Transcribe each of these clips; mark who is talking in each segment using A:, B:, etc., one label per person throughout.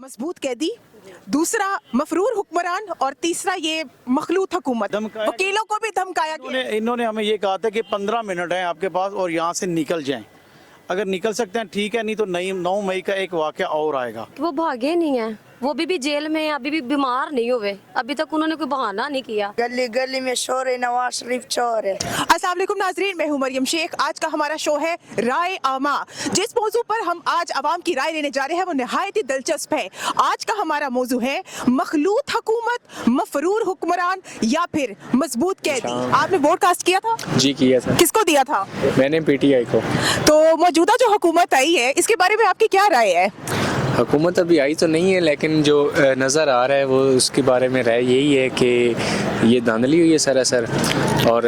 A: मजबूत कैदी, दूसरा मफरूर हुक्मरान और तीसरा ये मखलूत हुकूमत। वकीलों को भी धमकाया गया।
B: इन्होंने हमें ये कहा था कि 15 मिनट हैं आपके पास और यहाँ से निकल जाएं। अगर निकल सकते हैं ठीक है, नहीं तो 9 मई का एक वाक़या और आएगा।
C: वो भागे नहीं है, वो अभी भी जेल में है, अभी भी बीमार नहीं हुए, अभी तक उन्होंने कोई बहाना नहीं किया।
D: गली गली में शोर है, नवाज शरीफ चोर है।
A: अस्सलाम वालेकुम नाजरीन, मैं हूं मरियम शेख। आज का हमारा शो है राय आमा। जिस मौजू पर हम आज आवाम की राय लेने जा रहे हैं वो निहायत ही दिलचस्प है। आज का हमारा मौजू है मखलूत हुकूमत, मफरूर हुक्मरान या फिर मजबूत कैदी। आपने वोट कास्ट किया था?
E: जी किया था।
A: किसको दिया था?
E: मैंने पीटीआई को।
A: तो मौजूदा जो हुकूमत आई है इसके बारे में आपकी क्या राय है?
E: हुकूमत अभी आई तो नहीं है, लेकिन जो नज़र आ रहा है वो उसके बारे में राय यही है कि ये धांधली हुई है सरासर, और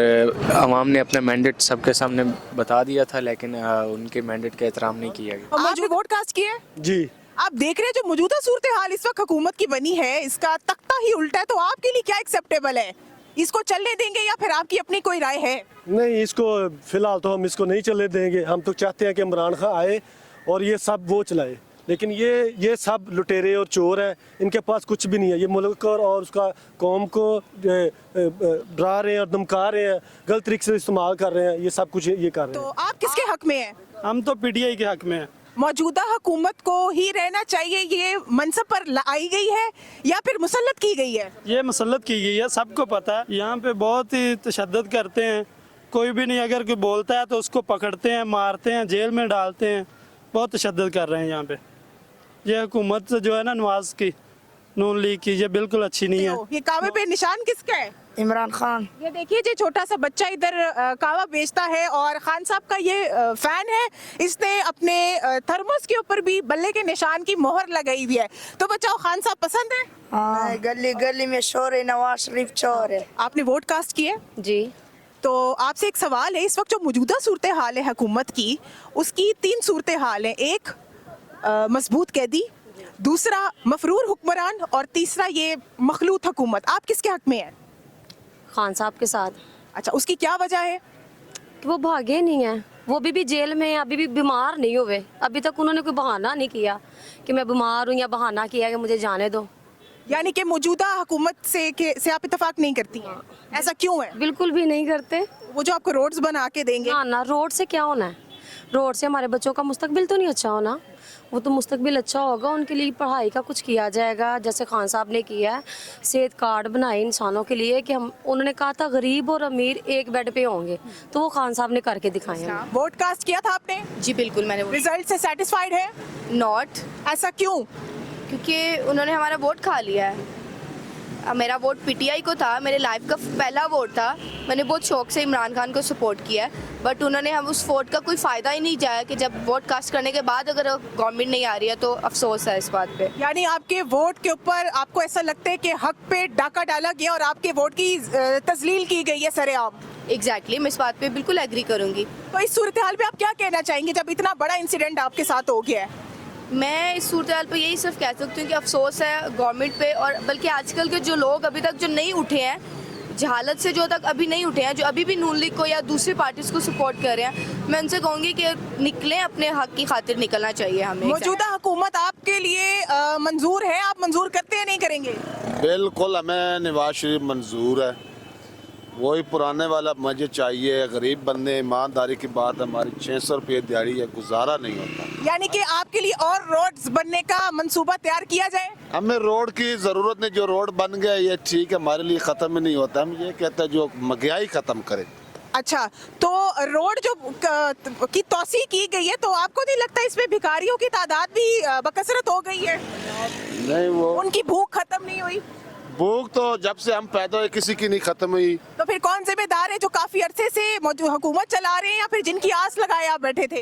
E: अवाम ने अपना मैंडेट सबके सामने बता दिया था, लेकिन उनके मैंडेट का एहतराम नहीं किया गया।
A: आपने वोट कास्ट किया है?
F: जी।
A: आप देख रहे हैं जो मौजूदा सूरत हाल इस वक्त हुकूमत की बनी है, इसका तख्ता ही उल्टा है, तो आपके लिए क्या एक्सेप्टेबल है? इसको चलने देंगे या फिर आपकी अपनी कोई राय है?
F: नहीं, इसको फिलहाल तो हम इसको नहीं चलने देंगे। हम तो चाहते हैं कि इमरान खान आए और ये सब वो चलाए, लेकिन ये सब लुटेरे और चोर हैं, इनके पास कुछ भी नहीं है। ये मुल्क और उसका कौम को डरा रहे हैं और धमका रहे हैं, गलत तरीके से इस्तेमाल कर रहे हैं, ये सब कुछ ये कर रहे
A: तो
F: हैं।
A: आप किसके हक में हैं?
F: हम तो पीटीआई के हक में हैं।
A: मौजूदा हुकूमत को ही रहना चाहिए, ये मनसब पर आई गई है या फिर मुसल्लत की गई है?
G: ये मुसल्लत की गई है, सबको पता है। यहाँ पे बहुत ही तशद्दुद करते हैं, कोई भी नहीं अगर कोई बोलता है तो उसको पकड़ते हैं, मारते हैं, जेल में डालते हैं, बहुत तशद्दुद कर रहे हैं यहाँ पे। ये हुकूमत जो है ना नवाज की, नून लीग की, ये बिल्कुल अच्छी नहीं है।
A: ये कावे पे निशान किसका है?
D: इमरान खान।
A: ये देखिए, जो छोटा सा बच्चा इधर कावा बेचता है और खान साहब का ये फैन है। इसने अपने थर्मस के ऊपर भी बल्ले के निशान की मोहर लगाई हुई है। तो बच्चाओ, खान साहब पसंद है?
D: हाँ, गली गली में शोर है, नवाज शरीफ चोर है।
A: आपने वोट कास्ट किया?
C: जी।
A: तो आपसे एक सवाल है, इस वक्त जो मौजूदा सूरत हाल है हुकूमत की, उसकी 3 सूरत हाल है। एक मजबूत कैदी, दूसरा मफरूर हुक्मरान और तीसरा ये मखलूत हुकूमत। आप किसके हक में है?
C: खान साहब के साथ।
A: अच्छा, उसकी क्या वजह है?
C: कि वो भागे नहीं है, वो अभी भी जेल में है, अभी भी बीमार नहीं हुए, अभी तक उन्होंने कोई बहाना नहीं किया कि मैं बीमार हूँ, या बहाना किया कि मुझे जाने दो।
A: यानी कि मौजूदा हुकूमत से आप इत्तेफाक नहीं करती हैं? ऐसा क्यों है?
C: बिल्कुल भी नहीं करते।
A: वो जो आपको रोड्स बना के देंगे?
C: ना, रोड से क्या होना है? रोड से हमारे बच्चों का मुस्तकबिल तो नहीं अच्छा होना। वो तो मुस्तकबिल अच्छा होगा, उनके लिए पढ़ाई का कुछ किया जाएगा, जैसे खान साहब ने किया है। सेहत कार्ड बनाए इंसानों के लिए कि हम, उन्होंने कहा था गरीब और अमीर एक बेड पे होंगे, तो वो खान साहब ने करके दिखाए हैं।
A: वोट कास्ट किया था आपने?
H: जी बिल्कुल, मैंने
A: रिजल्ट से सेटिस्फाइड है?
H: नॉट,
A: ऐसा क्यों?
H: क्योंकि उन्होंने हमारा वोट खा लिया है। मेरा वोट पीटीआई को था, मेरे लाइफ का पहला वोट था, मैंने बहुत शौक से इमरान खान को सपोर्ट किया है, बट उन्होंने हम उस वोट का कोई फ़ायदा ही नहीं जाया कि जब वोट कास्ट करने के बाद अगर गवर्नमेंट नहीं आ रही है, तो अफसोस है इस बात पे।
A: यानी आपके वोट के ऊपर आपको ऐसा लगता है कि हक पे डाका डाला गया और आपके वोट की तजलील की गई है सरेआम?
H: एग्जैक्टली, मैं इस बात पे बिल्कुल एग्री करूँगी।
A: तो इस सूरत हाल पे आप क्या कहना चाहेंगे जब इतना बड़ा इंसिडेंट आपके साथ हो गया है?
H: मैं इस सूरत हाल पर यही सिर्फ कह सकती हूँ कि अफसोस है गवर्नमेंट पे, और बल्कि आजकल के जो लोग अभी तक जो नहीं उठे हैं, जहालत से जो तक अभी नहीं उठे हैं, जो अभी भी नून लीग को या दूसरी पार्टीज को सपोर्ट कर रहे हैं, मैं उनसे कहूँगी कि निकलें, अपने हक की खातिर निकलना चाहिए हमें।
A: मौजूदा हुकूमत आपके लिए मंजूर है? आप मंजूर करते हैं, नहीं करेंगे?
I: बिल्कुल, हमें नवाज शरीफ मंजूर है, वही पुराने वाला मुझे चाहिए। गरीब बंदे, ईमानदारी की बात, हमारी 600 रुपये दिहाड़ी है, गुजारा नहीं होता।
A: यानी कि आपके लिए और रोड्स बनने का मंसूबा तैयार किया जाए?
I: हमें रोड की ज़रूरत नहीं, जो रोड बन गया ये ठीक है, हमारे लिए ख़त्म ही नहीं होता। हम ये कहते हैं जो महंगाई ख़त्म करे।
A: अच्छा, तो रोड जो की तोसी की गई है, तो आपको नहीं लगता इसमें भिखारियों की तादाद भी बकसरत हो गई है?
I: नहीं, वो
A: उनकी भूख खत्म नहीं हुई?
I: भूख तो जब से हम पैदा हुए किसी की नहीं ख़त्म हुई।
A: तो फिर कौन जिम्मेदार है जो काफी अरसे से हुकूमत चला रहे हैं, या फिर जिनकी आस लगाए आप बैठे थे?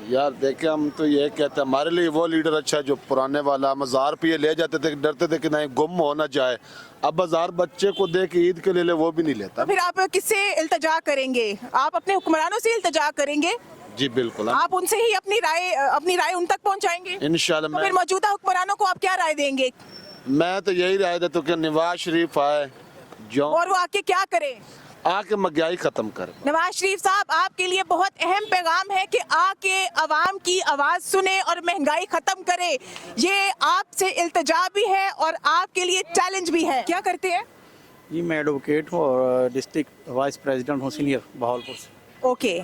I: यार देखे, हम तो ये कहते हैं हमारे लिए वो लीडर अच्छा है जो पुराने वाला। हम 1000 रुपये ले जाते थे, डरते थे कि नहीं गुम हो ना जाए। अब 1000 बच्चे को दे के ईद के ले वो भी नहीं लेता।
A: तो फिर आप किससे इल्तजा करेंगे? आप अपने हुक्मरानों से इल्तजा करेंगे?
I: जी बिल्कुल,
A: आप उनसे ही अपनी राय उन तक पहुंचाएंगे
I: इंशाल्लाह।
A: तो फिर मौजूदा हुक्मरानों को आप क्या राय देंगे?
I: मैं तो यही राय देता हूँ कि नवाज शरीफ आए जो,
A: और वो आके क्या करे?
I: आके महंगाई ख़त्म करें।
A: नवाज शरीफ साहब, आपके लिए बहुत अहम पैगाम है कि आके अवाम की आवाज सुने और महंगाई खत्म करे। ये आपसे इल्तिजा भी है और आपके लिए चैलेंज भी है। क्या करते हैं?
B: जी मैं एडवोकेट हूँ और डिस्ट्रिक्ट वाइस प्रेसिडेंट हूँ सीनियर बहावलपुर से,
A: ओके,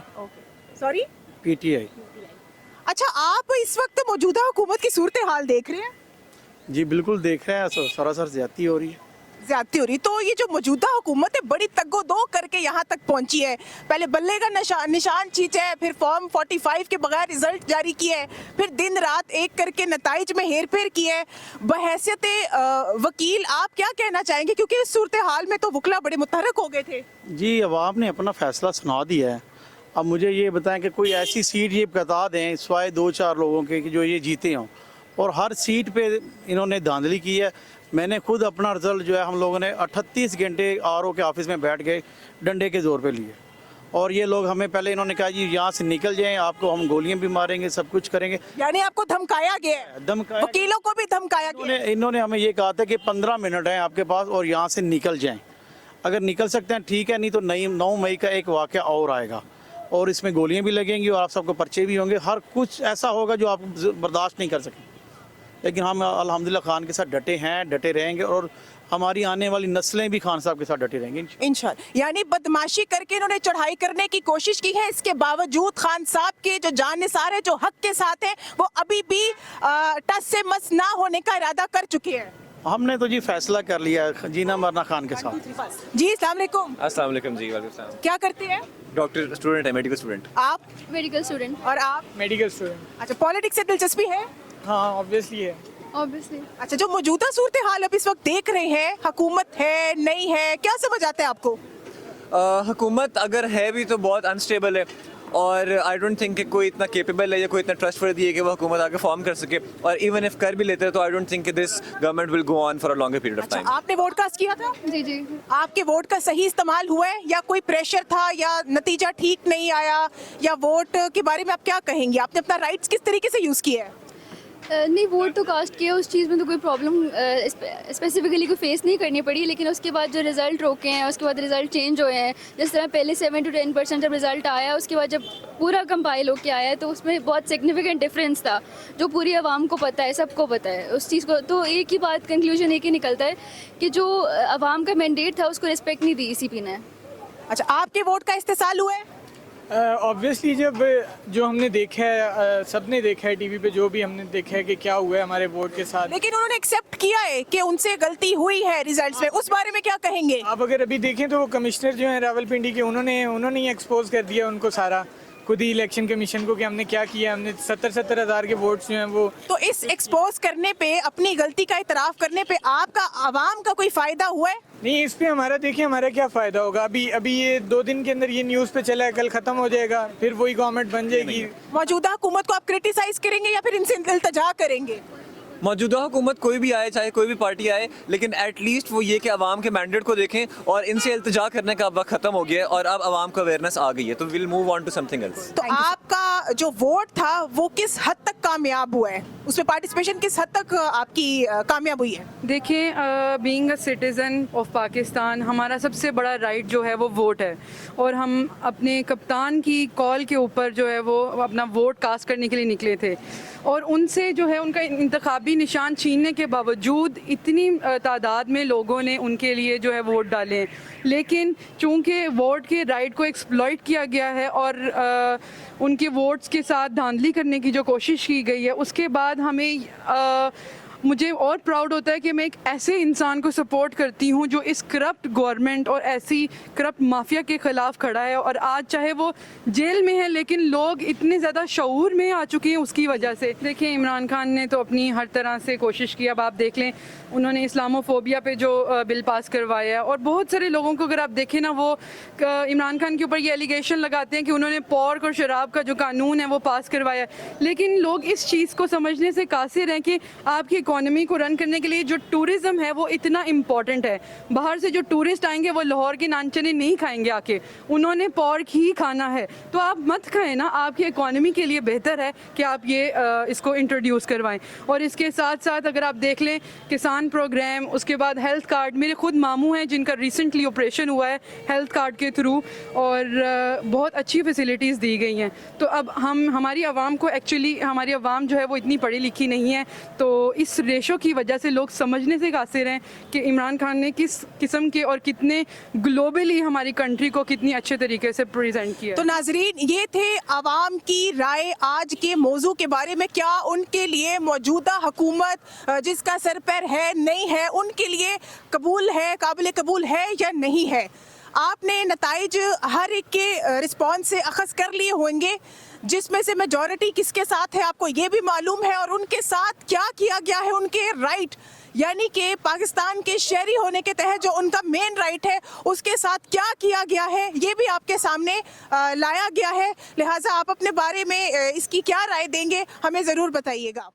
A: सॉरी।
B: PTI।
A: अच्छा, आप इस वक्त मौजूदा हुकूमत की सूरत हाल देख रहे हैं?
B: जी बिल्कुल देख रहे हैं, सरासर ज्यादती हो रही है।
A: ज्यादती हो रही। तो ये जो मौजूदा हुकूमत है बड़ी तग्गो-दो करके यहाँ तक पहुंची है। पहले बल्ले का निशान खींचा है, फिर फॉर्म 45 के बगैर रिजल्ट जारी किया है, फिर दिन रात एक करके नताइज में हेर फेर किया है। बहैसियत वकील आप क्या कहना चाहेंगे, क्योंकि इस सूरत हाल में तो वकला बड़े मुतहरक हो गए थे। जी
B: अवाम ने अपना फैसला सुना दिया है। अब मुझे ये बताएं कि कोई ऐसी सीट ये बता दें सिवाय 2-4 लोगों के कि जो ये जीते हों, और हर सीट पे इन्होंने धांधली की है। मैंने खुद अपना रिजल्ट जो है हम लोगों ने 38 घंटे RO के ऑफिस में बैठ गए डंडे के जोर पे लिए, और ये लोग हमें पहले इन्होंने कहा जी यहाँ से निकल जाएं, आपको हम गोलियां भी मारेंगे, सब कुछ करेंगे।
A: यानी आपको धमकाया गया है?
B: धमकाया,
A: वकीलों को भी धमकाया गया।
B: इन्होंने हमें ये कहा था कि 15 मिनट हैं आपके पास और यहाँ से निकल जाएं। अगर निकल सकते हैं ठीक है, नहीं तो 9 मई का एक वाक़या और आएगा और इसमें गोलियां भी लगेंगी और आप सबको पर्चे भी होंगे। हर कुछ ऐसा होगा जो आप बर्दाश्त नहीं कर सकें, लेकिन हम अल्हम्दुलिल्लाह खान के साथ डटे हैं, डटे रहेंगे, और हमारी आने वाली नस्लें भी खान साहब के साथ डटी रहेंगी
A: इंशाल्लाह। यानी बदमाशी करके इन्होंने चढ़ाई करने की कोशिश की है, इसके बावजूद खान साहब के जो जाननिसार है, जो हक के साथ हैं, वो अभी भी टस से मस ना होने का इरादा कर चुके हैं।
B: हमने तो जी फैसला कर लिया है जीना मरना खान के साथ।
A: जी अस्सलाम वालेकुम।
J: अस्सलाम वालेकुम जी। वालेकुम सलाम।
A: क्या करते हैं?
J: डॉक्टर स्टूडेंट है, मेडिकल स्टूडेंट।
A: आप?
H: Medical student.
A: और आप?
K: Medical student.
A: अच्छा, पॉलिटिक्स से दिलचस्पी है?
K: हाँ ऑब्वियसली है।
H: ऑब्वियसली।
A: अच्छा, जो मौजूदा सूरत हाल अब इस वक्त देख रहे हैं, हुकूमत है नहीं है, क्या समझ आता है आपको?
J: हुकूमत अगर है भी तो बहुत अनस्टेबल है, और आई डोंट थिंक कि कोई इतना केपेबल है या कोई इतना ट्रस्टवर्दी है कि वो हुकूमत आगे फॉर्म कर सके, और इवन इफ कर भी लेते हैं तो आई डोंट थिंक कि this government will go on for a longer period of time.
A: आपने वोट कास्ट किया था?
H: जी जी।
A: आपके वोट का सही इस्तेमाल हुआ है या कोई प्रेशर था या नतीजा ठीक नहीं आया, या वोट के बारे में आप क्या कहेंगे? आपने अपना राइट्स किस तरीके से यूज़ किया है?
H: नहीं, वोट तो कास्ट किया, उस चीज़ में तो कोई प्रॉब्लम स्पेसिफिकली कोई फेस नहीं करनी पड़ी, लेकिन उसके बाद जो रिज़ल्ट रोके हैं, उसके बाद रिज़ल्ट चेंज हुए हैं। जिस तरह पहले 7 to 10% जब रिज़ल्ट आया, उसके बाद जब पूरा कंपाइल होके आया तो उसमें बहुत सिग्निफिकेंट डिफरेंस था, जो पूरी आवाम को पता है, सबको पता है उस चीज़ को। तो एक ही बात, कंक्लूजन एक ही निकलता है कि जो आवाम का मैंडेट था उसको रिस्पेक्ट नहीं दी ECP ने।
A: अच्छा, आपके वोट का इस्तेसाल हुआ है?
K: ऑब्वियसली जब जो हमने देखा है, सबने देखा है टीवी पे, जो भी हमने देखा है कि क्या हुआ है हमारे वोट के साथ।
A: लेकिन उन्होंने एक्सेप्ट किया है कि उनसे गलती हुई है रिजल्ट्स में, उस बारे में क्या कहेंगे?
K: आप अगर अभी देखें तो वो कमिश्नर जो हैं रावलपिंडी के, उन्होंने ही एक्सपोज कर दिया उनको सारा, खुद ही इलेक्शन कमीशन को, कि हमने क्या किया। हमने 70 हज़ार के वोट्स जो हैं वो।
A: तो इस एक्सपोज करने पे, अपनी गलती का इतराफ करने पे आपका आवाम का कोई फायदा हुआ है?
K: नहीं, इस पे हमारा देखिए हमारा क्या फ़ायदा होगा। अभी ये 2 दिन के अंदर ये न्यूज़ पे चला है, कल ख़त्म हो जाएगा, फिर वही गवर्नमेंट बन जाएगी।
A: मौजूदा हुकूमत को आप क्रिटिसाइज करेंगे या फिर इनसे इल्तिजा करेंगे?
J: मौजूदा हुकूमत कोई भी आए, चाहे कोई भी पार्टी आए, लेकिन एटलीस्ट वो ये कि आवाम के मैंडेट को देखें, और इनसे इल्तिजा करने का वक्त ख़त्म हो गया है और अब आवाम को अवेयरनेस आ गई है, तो will move on to something else.
A: तो आपका जो वोट था वो किस हद तक कामयाब हुआ है, उसमें पार्टिसिपेशन किस हद तक आपकी कामयाब हुई है?
L: देखिए, being a citizen of Pakistan, हमारा सबसे बड़ा राइट जो है वो वोट है, और हम अपने कप्तान की कॉल के ऊपर जो है वो अपना वोट कास्ट करने के लिए निकले थे, और उनसे जो है उनका इंतखाबी निशान छीनने के बावजूद इतनी तादाद में लोगों ने उनके लिए जो है वोट डाले हैं। लेकिन चूंकि वोट के राइट को एक्सप्लॉइट किया गया है और उनके वोट्स के साथ धांधली करने की जो कोशिश की गई है, उसके बाद हमें मुझे और प्राउड होता है कि मैं एक ऐसे इंसान को सपोर्ट करती हूँ जो इस करप्ट गवर्नमेंट और ऐसी करप्ट माफिया के ख़िलाफ़ खड़ा है, और आज चाहे वो जेल में है लेकिन लोग इतने ज़्यादा शऊर में आ चुके हैं उसकी वजह से। देखिए, इमरान खान ने तो अपनी हर तरह से कोशिश की। अब आप देख लें, उन्होंने इस्लामोफोबिया पे जो बिल पास करवाया है, और बहुत सारे लोगों को अगर आप देखें ना, वो इमरान खान के ऊपर ये एलिगेशन लगाते हैं कि उन्होंने पोर्क और शराब का जो कानून है वो पास करवाया है, लेकिन लोग इस चीज़ को समझने से कासिर हैं कि आपकी इकोनॉमी को रन करने के लिए जो टूरिज़्म है वो इतना इम्पॉर्टेंट है। बाहर से जो टूरिस्ट आएंगे वो लाहौर के नान चने नहीं खाएंगे आके, उन्होंने पोर्क ही खाना है। तो आप मत खाएं ना, आपकी इकोनॉमी के लिए बेहतर है कि आप ये इसको इंट्रोड्यूस करवाएं। और इसके साथ साथ अगर आप देख लें किसान प्रोग्राम, उसके बाद हेल्थ कार्ड, मेरे खुद मामू हैं जिनका रिसेंटली ऑपरेशन हुआ है हेल्थ कार्ड के थ्रू, और बहुत अच्छी फैसिलिटीज़ दी गई हैं। तो अब हमारी आवाम को एक्चुअली, हमारी आवाम जो है वो इतनी पढ़ी लिखी नहीं है, तो इस रेशो की वजह से लोग समझने से कासिर हैं कि इमरान खान ने किस किस्म के और कितने ग्लोबली हमारी कंट्री को कितनी अच्छे तरीके से प्रेजेंट किया।
A: तो नाजरीन, ये थे आवाम की राय आज के मौजू के बारे में। क्या उनके लिए मौजूदा हुकूमत जिसका सर पैर है नहीं है, उनके लिए कबूल है, काबिल कबूल है या नहीं है? आपने नताइज हर एक के रिस्पॉन्स से अखज़ कर लिए होंगे, जिसमें से मेजॉरिटी किसके साथ है आपको ये भी मालूम है, और उनके साथ क्या किया गया है, उनके राइट यानी कि पाकिस्तान के शहरी होने के तहत जो उनका मेन राइट है उसके साथ क्या किया गया है, ये भी आपके सामने लाया गया है। लिहाजा आप अपने बारे में इसकी क्या राय देंगे, हमें ज़रूर बताइएगा।